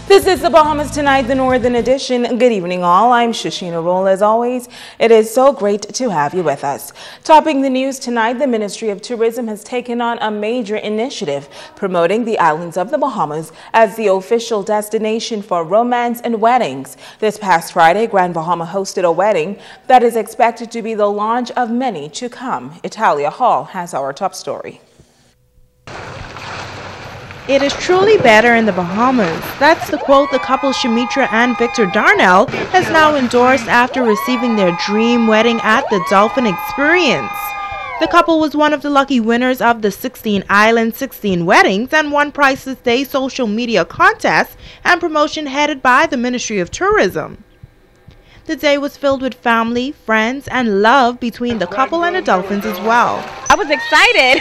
This is the Bahamas Tonight, the Northern Edition. Good evening, all. I'm Shashina Roll. As always, it is so great to have you with us. Topping the news tonight, the Ministry of Tourism has taken on a major initiative promoting the islands of the Bahamas as the official destination for romance and weddings. This past Friday, Grand Bahama hosted a wedding that is expected to be the launch of many to come. Italia Hall has our top story. It is truly better in the Bahamas. That's the quote the couple Shamitra and Victor Darnell has now endorsed after receiving their dream wedding at the Dolphin Experience. The couple was one of the lucky winners of the 16 Islands, 16 Weddings and won Price's Day social media contest and promotion headed by the Ministry of Tourism. The day was filled with family, friends, and love between the couple and the Dolphins as well. I was excited.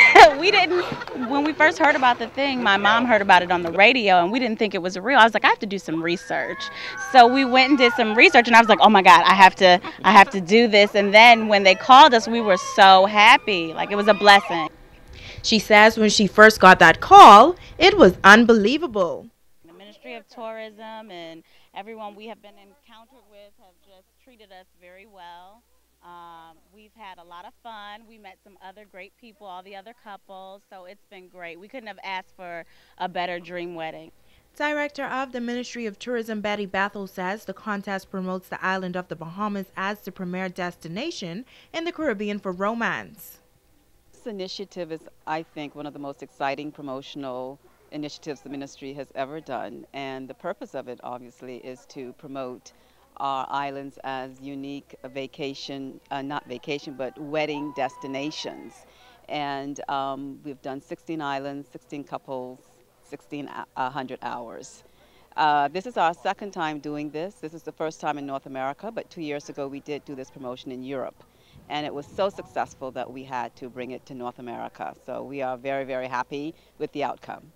When we first heard about the thing, my mom heard about it on the radio and we didn't think it was real. I was like, I have to do some research. So we went and did some research and I was like, oh my God, I have to do this. And then when they called us, we were so happy. Like, it was a blessing. She says when she first got that call, it was unbelievable. The Ministry of Tourism and everyone we have been encountered with have just treated us very well. We've had a lot of fun. We met some other great people, all the other couples, so it's been great. We couldn't have asked for a better dream wedding. Director of the Ministry of Tourism, Betty Bethel, says the contest promotes the island of the Bahamas as the premier destination in the Caribbean for romance. This initiative is, I think, one of the most exciting promotional initiatives the ministry has ever done, and the purpose of it obviously is to promote our islands as unique but wedding destinations. And we've done 16 islands, 16 couples, 1,600 hours. This is our second time doing this. This is the first time in North America, but 2 years ago we did do this promotion in Europe. And it was so successful that we had to bring it to North America. So we are very, very happy with the outcome.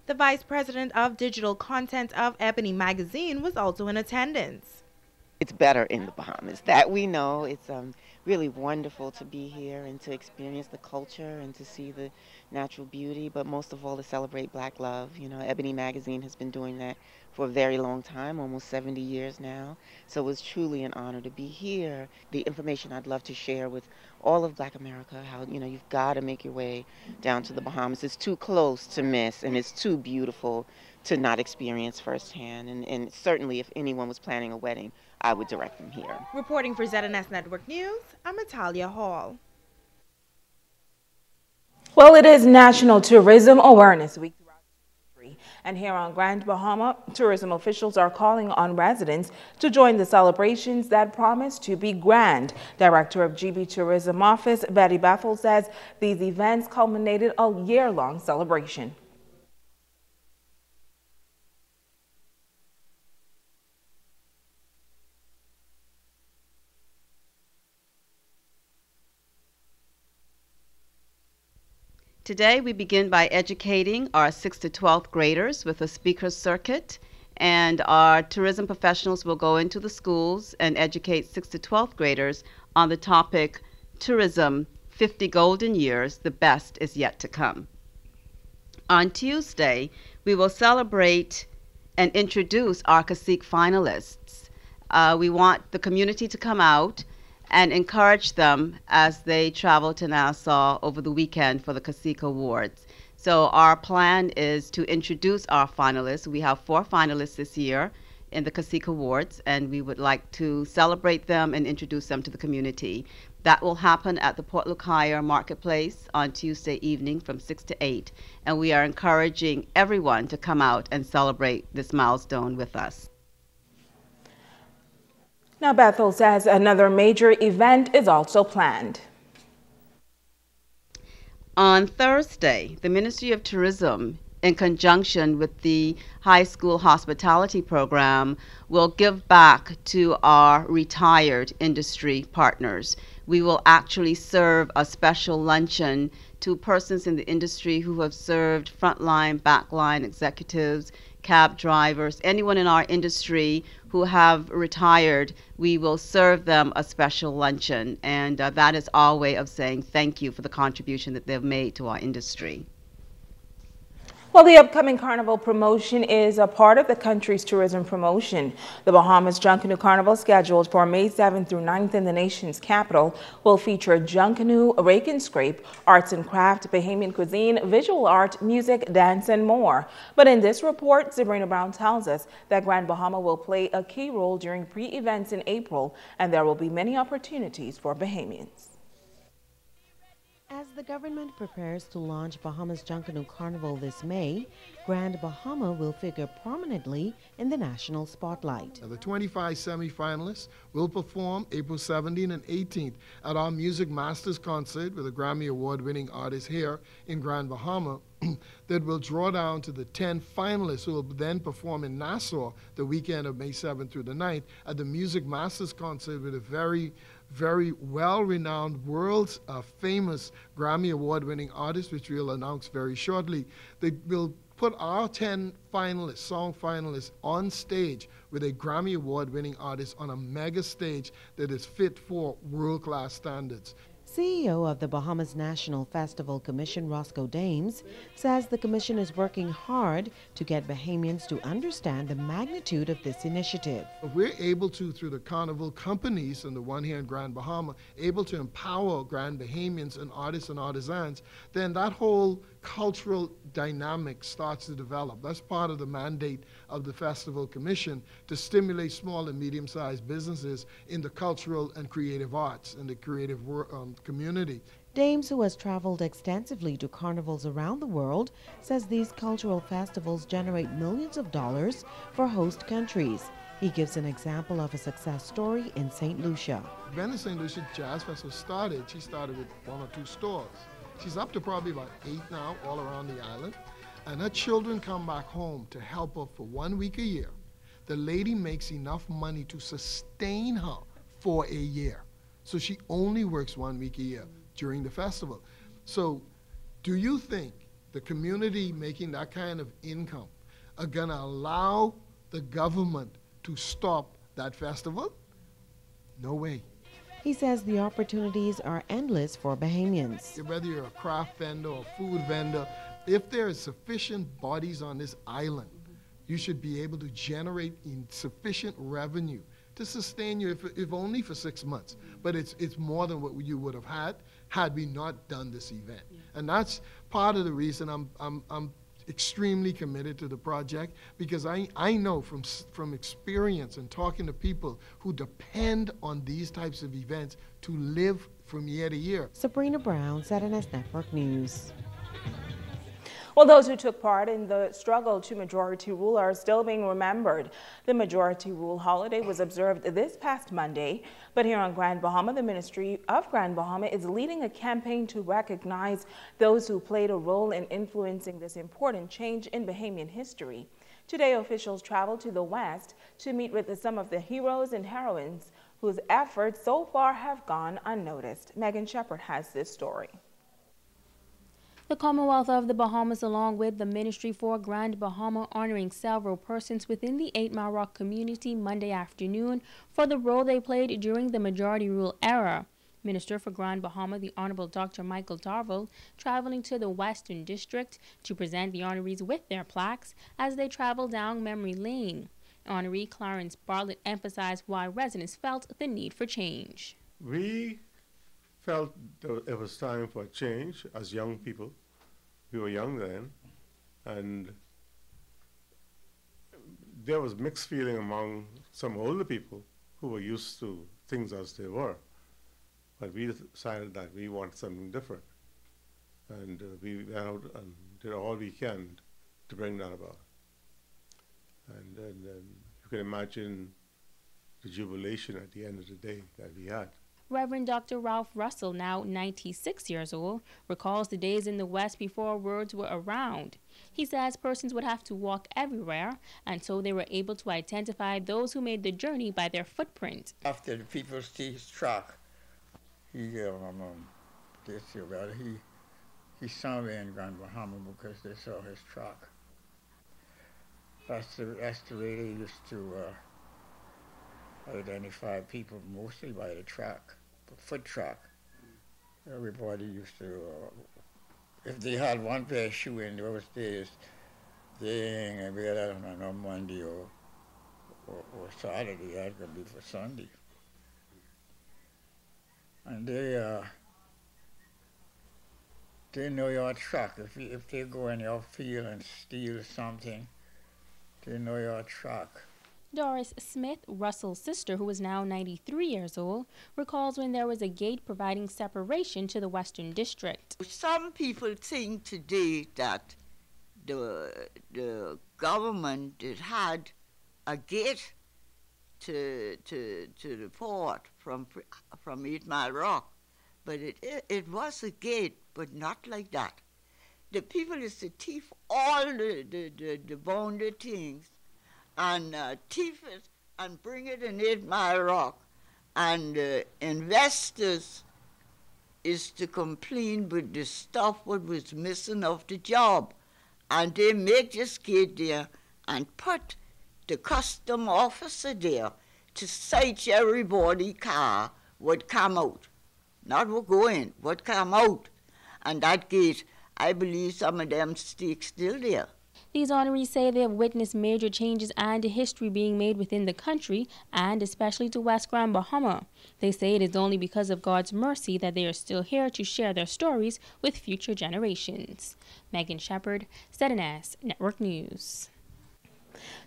The Vice President of Digital Content of Ebony Magazine was also in attendance. It's better in the Bahamas, that we know. It's really wonderful to be here and to experience the culture and to see the natural beauty, but most of all to celebrate Black love. You know, Ebony Magazine has been doing that for a very long time, almost 70 years now. So it was truly an honor to be here. The information I'd love to share with all of Black America, how, you know, you've got to make your way down to the Bahamas. It's too close to miss, and it's too beautiful to not experience firsthand. And certainly if anyone was planning a wedding, I would direct them here. Reporting for ZNS Network News, I'm Italia Hall. Well, it is National Tourism Awareness Week throughout the country. And here on Grand Bahama, tourism officials are calling on residents to join the celebrations that promise to be grand. Director of GB Tourism Office, Betty Bethel, says these events culminated a year-long celebration. Today we begin by educating our 6th to 12th graders with a speaker circuit, and our tourism professionals will go into the schools and educate 6th to 12th graders on the topic Tourism 50 Golden Years, the best is yet to come. On Tuesday, we will celebrate and introduce our CACIque finalists. We want the community to come out and encourage them as they travel to Nassau over the weekend for the CACIque Awards. So our plan is to introduce our finalists. We have 4 finalists this year in the CACIque Awards, and we would like to celebrate them and introduce them to the community. That will happen at the Port Lucaia Marketplace on Tuesday evening from 6 to 8, and we are encouraging everyone to come out and celebrate this milestone with us. Now, Bethel says another major event is also planned. On Thursday, the Ministry of Tourism, in conjunction with the high school hospitality program, will give back to our retired industry partners. We will actually serve a special luncheon to persons in the industry who have served frontline, backline executives, cab drivers, anyone in our industry who have retired. We will serve them a special luncheon, and that is our way of saying thank you for the contribution that they've made to our industry. Well, the upcoming Carnival promotion is a part of the country's tourism promotion. The Bahamas Junkanoo Carnival, scheduled for May 7th through 9th in the nation's capital, will feature Junkanoo, rake and scrape, arts and craft, Bahamian cuisine, visual art, music, dance, and more. But in this report, Sabrina Brown tells us that Grand Bahama will play a key role during pre-events in April, and there will be many opportunities for Bahamians. As the government prepares to launch Bahamas Junkanoo Carnival this May, Grand Bahama will figure prominently in the national spotlight. The 25 semi-finalists will perform April 17th and 18th at our Music Masters concert with a Grammy Award-winning artist here in Grand Bahama that will draw down to the 10 finalists who will then perform in Nassau the weekend of May 7th through the 9th at the Music Masters concert with a very well-renowned, world famous Grammy Award-winning artist, which we'll announce very shortly. They will put our 10 finalists, song finalists, on stage with a Grammy Award-winning artist on a mega stage that is fit for world-class standards. CEO of the Bahamas National Festival Commission, Roscoe Dames, says the commission is working hard to get Bahamians to understand the magnitude of this initiative. If we're able to, through the carnival companies and the one here in Grand Bahama, able to empower Grand Bahamians and artists and artisans, then that whole cultural dynamic starts to develop. That's part of the mandate of the Festival Commission, to stimulate small and medium-sized businesses in the cultural and creative arts and the creative community. Dames, who has traveled extensively to carnivals around the world, says these cultural festivals generate millions of dollars for host countries. He gives an example of a success story in St. Lucia. When the St. Lucia Jazz Festival started, she started with 1 or 2 stores. She's up to probably about 8 now all around the island. And her children come back home to help her for 1 week a year. The lady makes enough money to sustain her for a year. So she only works 1 week a year during the festival. So do you think the community making that kind of income are gonna allow the government to stop that festival? No way. He says the opportunities are endless for Bahamians. Whether you're a craft vendor or food vendor, if there is sufficient bodies on this island, you should be able to generate sufficient revenue to sustain you, if only for 6 months. But it's more than what you would have had we not done this event. And that's part of the reason I'm extremely committed to the project, because I know from experience and talking to people who depend on these types of events to live from year to year. Sabrina Brown, ZNS Network News. Well, those who took part in the struggle to majority rule are still being remembered. The majority rule holiday was observed this past Monday, but here on Grand Bahama, the Ministry of Grand Bahama is leading a campaign to recognize those who played a role in influencing this important change in Bahamian history. Today, officials traveled to the West to meet with some of the heroes and heroines whose efforts so far have gone unnoticed. Megan Shepard has this story. The Commonwealth of the Bahamas, along with the Ministry for Grand Bahama, honoring several persons within the 8 Mile Rock community Monday afternoon for the role they played during the majority rule era. Minister for Grand Bahama, the Honorable Dr. Michael Darville, traveling to the Western District to present the honorees with their plaques as they travel down memory lane. Honoree Clarence Bartlett emphasized why residents felt the need for change. We felt that it was time for a change as young people. We were young then, and there was mixed feeling among some older people who were used to things as they were. But we decided that we want something different, and we went out and did all we can to bring that about. And then you can imagine the jubilation at the end of the day that we had. Reverend Dr. Ralph Russell, now 96 years old, recalls the days in the West before words were around. He says persons would have to walk everywhere, and so they were able to identify those who made the journey by their footprint. After the people see his truck, he saw me in Grand Bahama because they saw his truck. That's the way they used to identify people, mostly by the truck. Foot truck. Everybody used to, if they had one pair of shoes in those days, they ain't gonna be that on no Monday or Saturday. That's gonna be for Sunday. And they know your truck. If they go in your field and steal something, they know your truck. Doris Smith, Russell's sister, who is now 93 years old, recalls when there was a gate providing separation to the Western District. Some people think today that the government had a gate to the port from 8 Mile Rock, but it was a gate, but not like that. The people used to thief all the bounded things and thief it and bring it in 8 Mile Rock, and investors is to complain with the stuff what was missing of the job, and they make this gate there and put the custom officer there to search everybody car would come out, not would go in, would come out, and that gate, I believe some of them still there. These honorees say they have witnessed major changes and history being made within the country, and especially to West Grand Bahama. They say it is only because of God's mercy that they are still here to share their stories with future generations. Megan Shepard, ZNS Network News.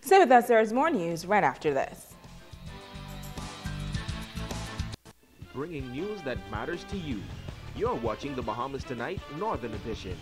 Stay with us, there is more news right after this. Bringing news that matters to you. You're watching the Bahamas Tonight Northern Edition.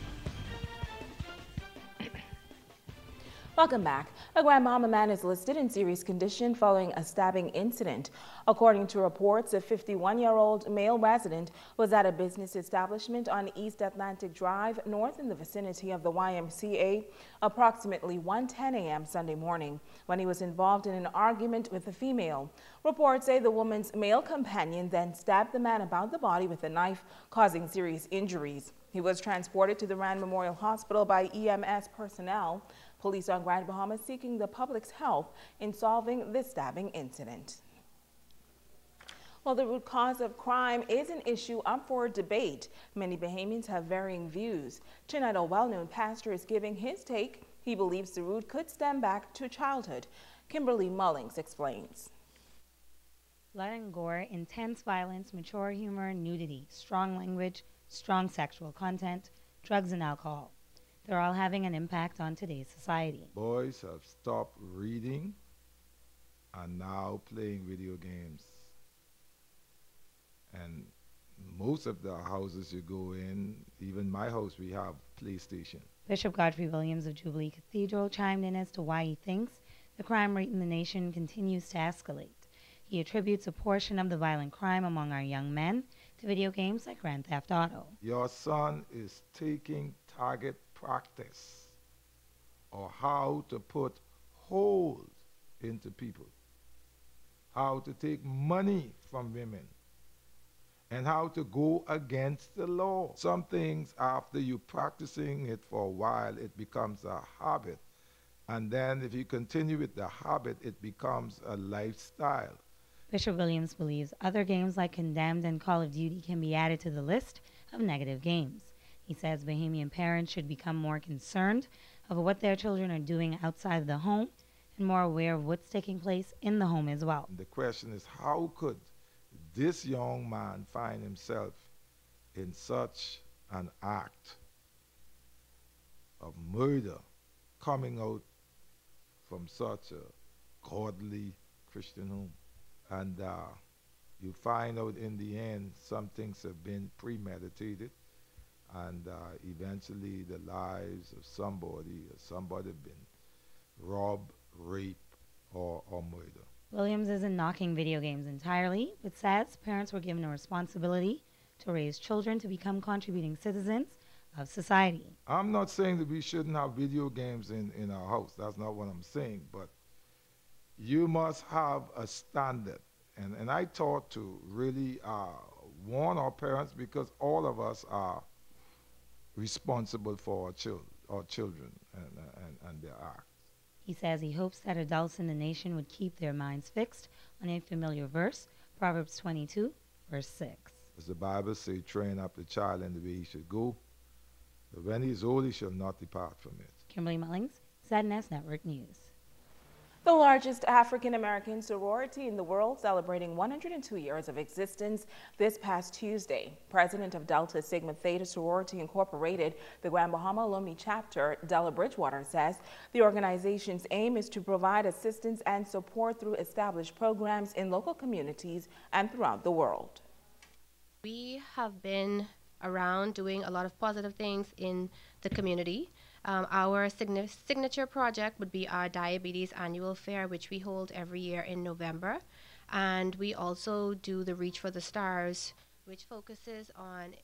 Welcome back. A Grand Bahama man is listed in serious condition following a stabbing incident. According to reports, a 51-year-old male resident was at a business establishment on East Atlantic Drive, north in the vicinity of the YMCA, approximately 1:10 a.m. Sunday morning, when he was involved in an argument with a female. Reports say the woman's male companion then stabbed the man about the body with a knife, causing serious injuries. He was transported to the Rand Memorial Hospital by EMS personnel. Police on Grand Bahama seeking the public's help in solving this stabbing incident. Well, the root cause of crime is an issue up for debate. Many Bahamians have varying views. Tonight, a well-known pastor is giving his take. He believes the root could stem back to childhood. Kimberly Mullings explains. Blood and gore, intense violence, mature humor, nudity, strong language, strong sexual content, drugs and alcohol. They're all having an impact on today's society. Boys have stopped reading and now playing video games. And most of the houses you go in, even my house, we have PlayStation. Bishop Godfrey Williams of Jubilee Cathedral chimed in as to why he thinks the crime rate in the nation continues to escalate. He attributes a portion of the violent crime among our young men to video games like Grand Theft Auto. Your son is taking target practice or how to put holes into people, how to take money from women, and how to go against the law. Some things, after you practicing it for a while, it becomes a habit. And then if you continue with the habit, it becomes a lifestyle. Bishop Williams believes other games like Condemned and Call of Duty can be added to the list of negative games. He says Bahamian parents should become more concerned of what their children are doing outside of the home and more aware of what's taking place in the home as well. The question is, how could this young man find himself in such an act of murder coming out from such a godly Christian home? And you find out in the end some things have been premeditated, and eventually the lives of somebody have been robbed, raped, or murdered. Williams isn't knocking video games entirely, but says parents were given a responsibility to raise children to become contributing citizens of society. I'm not saying that we shouldn't have video games in our house. That's not what I'm saying, but you must have a standard. And I thought to really warn our parents, because all of us are responsible for our children and their acts. He says he hopes that adults in the nation would keep their minds fixed on a familiar verse, Proverbs 22, verse 6. As the Bible says, train up the child in the way he should go, but when he is old, he shall not depart from it. Kimberly Mullings, ZNS Network News. The largest African-American sorority in the world celebrating 102 years of existence this past Tuesday. President of Delta Sigma Theta Sorority Incorporated, the Grand Bahama Alumni Chapter, Della Bridgewater, says the organization's aim is to provide assistance and support through established programs in local communities and throughout the world. We have been around doing a lot of positive things in the community. Our signature project would be our Diabetes Annual Fair, which we hold every year in November. And we also do the Reach for the Stars, which focuses on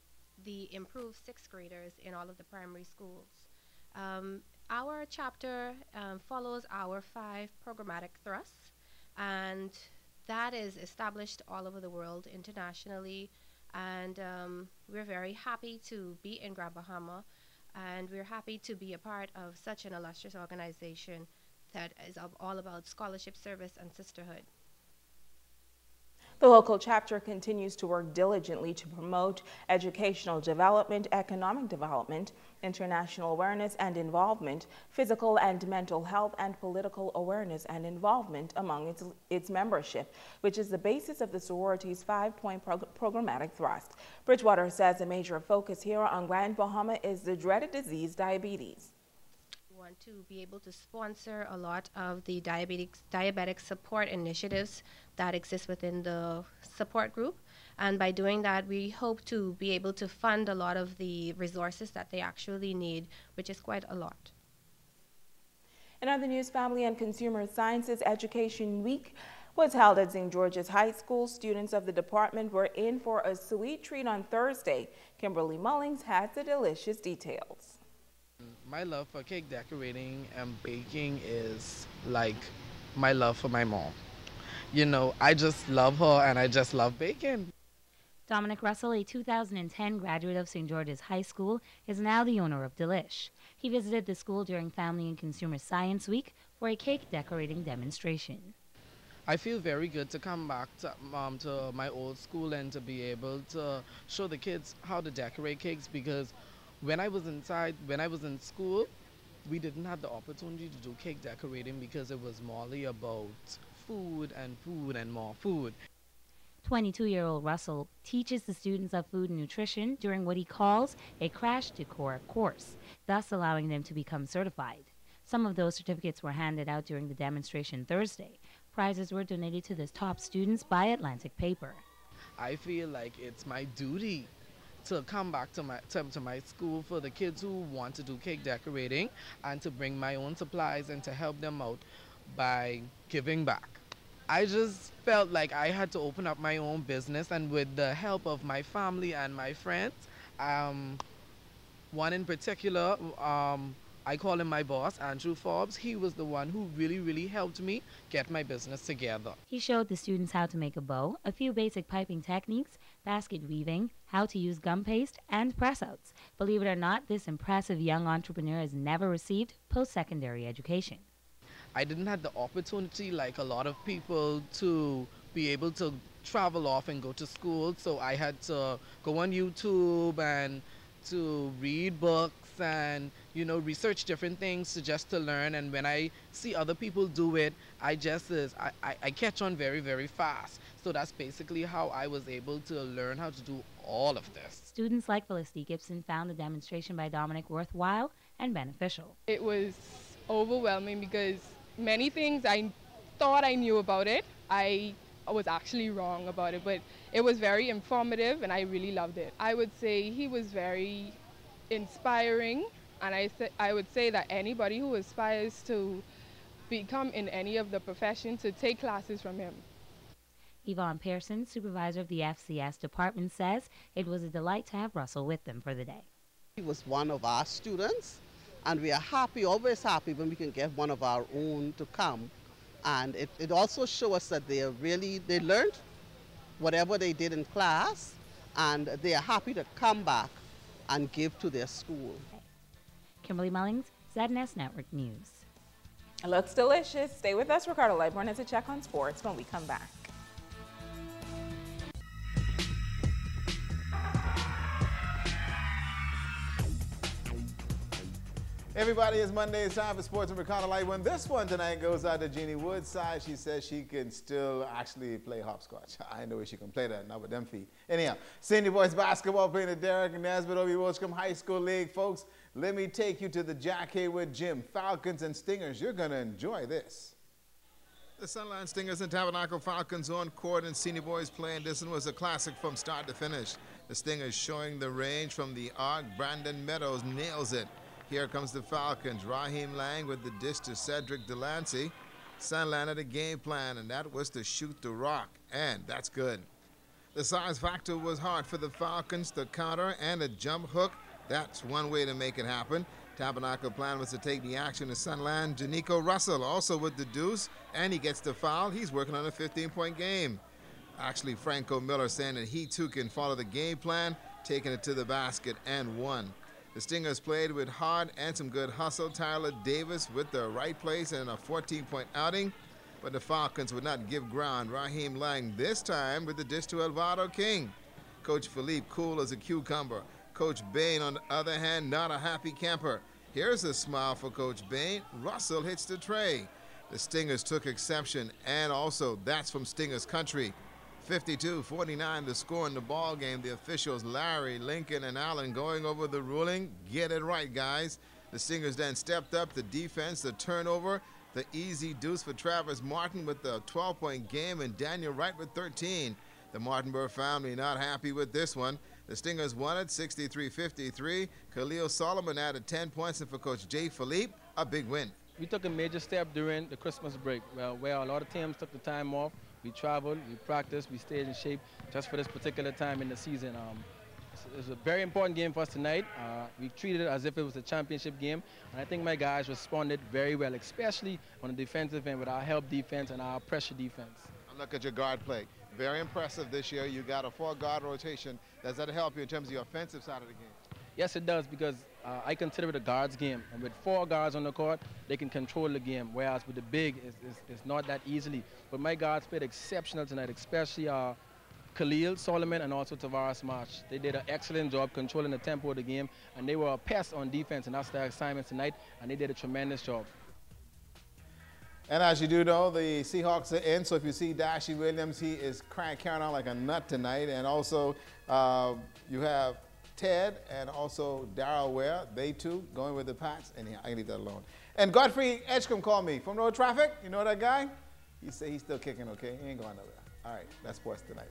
the improved sixth graders in all of the primary schools. Our chapter follows our 5 programmatic thrusts, and that is established all over the world internationally. And we're very happy to be in Grand Bahama. And we're happy to be a part of such an illustrious organization that is all about scholarship, service, and sisterhood. The local chapter continues to work diligently to promote educational development, economic development, international awareness and involvement, physical and mental health, and political awareness and involvement among its membership, which is the basis of the sorority's 5-point programmatic thrust. Bridgewater says a major focus here on Grand Bahama is the dreaded disease, diabetes. Want to be able to sponsor a lot of the diabetic support initiatives that exist within the support group, and by doing that we hope to be able to fund a lot of the resources that they actually need, which is quite a lot. In other news, Family and Consumer Sciences Education Week was held at St. George's High School. Students of the department were in for a sweet treat on Thursday. Kimberly Mullings has the delicious details. My love for cake decorating and baking is like my love for my mom. You know, I just love her and I just love baking. Dominic Russell, a 2010 graduate of St. George's High School, is now the owner of Delish. He visited the school during Family and Consumer Science Week for a cake decorating demonstration. I feel very good to come back to my old school and to be able to show the kids how to decorate cakes, because when I was in school, we didn't have the opportunity to do cake decorating because it was morely about food and more food. 22-year-old Russell teaches the students of food and nutrition during what he calls a crash decor course, thus allowing them to become certified. Some of those certificates were handed out during the demonstration Thursday. Prizes were donated to the top students by Atlantic Paper. I feel like it's my duty to come back to my school for the kids who want to do cake decorating and to bring my own supplies and to help them out by giving back. I just felt like I had to open up my own business, and with the help of my family and my friends, one in particular, I call him my boss, Andrew Forbes. He was the one who really helped me get my business together. He showed the students how to make a bow, a few basic piping techniques, basket weaving, how to use gum paste, and press-outs. Believe it or not, this impressive young entrepreneur has never received post-secondary education. I didn't have the opportunity, like a lot of people, to be able to travel off and go to school, so I had to go on YouTube and to read books and, you know, research different things to learn. And when I see other people do it, I catch on very fast. So that's basically how I was able to learn how to do all of this. Students like Felicity Gibson found the demonstration by Dominic worthwhile and beneficial. It was overwhelming because many things I thought I knew about it, I was actually wrong about it, but it was very informative and I really loved it. I would say he was very inspiring, and I would say that anybody who aspires to become in any of the profession to take classes from him. Yvonne Pearson, supervisor of the FCS department, says it was a delight to have Russell with them for the day. He was one of our students, and we are happy, always happy when we can get one of our own to come. And it also shows us that they learned whatever they did in class, and they are happy to come back and give to their school. Kimberly Mullings, ZNS Network News. It looks delicious. Stay with us. Ricardo Lightborn has a check on sports when we come back. Everybody, it's Monday. It's time for Sports and Ricardo Light. When this one tonight goes out to Jeannie Woodside, she says she can still actually play hopscotch. I know she can play that, not with them feet. Anyhow, senior boys basketball playing the Derek and Nesbitt Obi Wilcombe High School League. Folks, let me take you to the Jack Haywood Gym. Falcons and Stingers, you're going to enjoy this. The Sunline Stingers and Tabernacle Falcons on court, and senior boys playing. This one was a classic from start to finish. The Stingers showing the range from the arc. Brandon Meadows nails it. Here comes the Falcons. Raheem Lang with the dish to Cedric Delancey. Sunline had a game plan, and that was to shoot the rock, and that's good. The size factor was hard for the Falcons. The counter and a jump hook, that's one way to make it happen. Tabernacle plan was to take the action to Sunland. Janico Russell also with the deuce, and he gets the foul. He's working on a 15-point game. Actually, Franco Miller saying that he too can follow the game plan, taking it to the basket and won. The Stingers played with heart and some good hustle. Tyler Davis with the right place and a 14-point outing, but the Falcons would not give ground. Raheem Lang this time with the dish to Alvaro King. Coach Philippe cool as a cucumber. Coach Bain, on the other hand, not a happy camper. Here's a smile for Coach Bain. Russell hits the tray. The Stingers took exception, and also that's from Stingers country. 52-49 the score in the ball game. The officials, Larry, Lincoln, and Allen, going over the ruling. Get it right, guys. The Stingers then stepped up the defense, the turnover, the easy deuce for Travis Martin with the 12-point game, and Daniel Wright with 13. The Martinburg family not happy with this one. The Stingers won it 63-53. Khalil Solomon added 10 points, and for Coach Jay Philippe, a big win. We took a major step during the Christmas break, where a lot of teams took the time off. We traveled, we practiced, we stayed in shape just for this particular time in the season. It's a very important game for us tonight. We treated it as if it was a championship game, and I think my guys responded very well, especially on the defensive end with our help defense and our pressure defense. Look at your guard play. Very impressive this year. You got a 4-guard rotation. Does that help you in terms of your offensive side of the game? Yes, it does, because I consider it a guards game. And with 4 guards on the court, they can control the game, whereas with the big, it's not that easily. But my guards played exceptional tonight, especially Khalil Solomon and also Tavares March. They did an excellent job controlling the tempo of the game, and they were a pest on defense, and that's their assignment tonight, and they did a tremendous job. And as you do know, the Seahawks are in, so if you see Dashy Williams, he is carrying on like a nut tonight. And also, you have Ted and also Darryl Ware, they too going with the Pats. Anyhow, I can leave that alone. And Godfrey Edgecombe called me from Road Traffic. You know that guy? He said he's still kicking, okay? He ain't going nowhere. All right, that's sports tonight.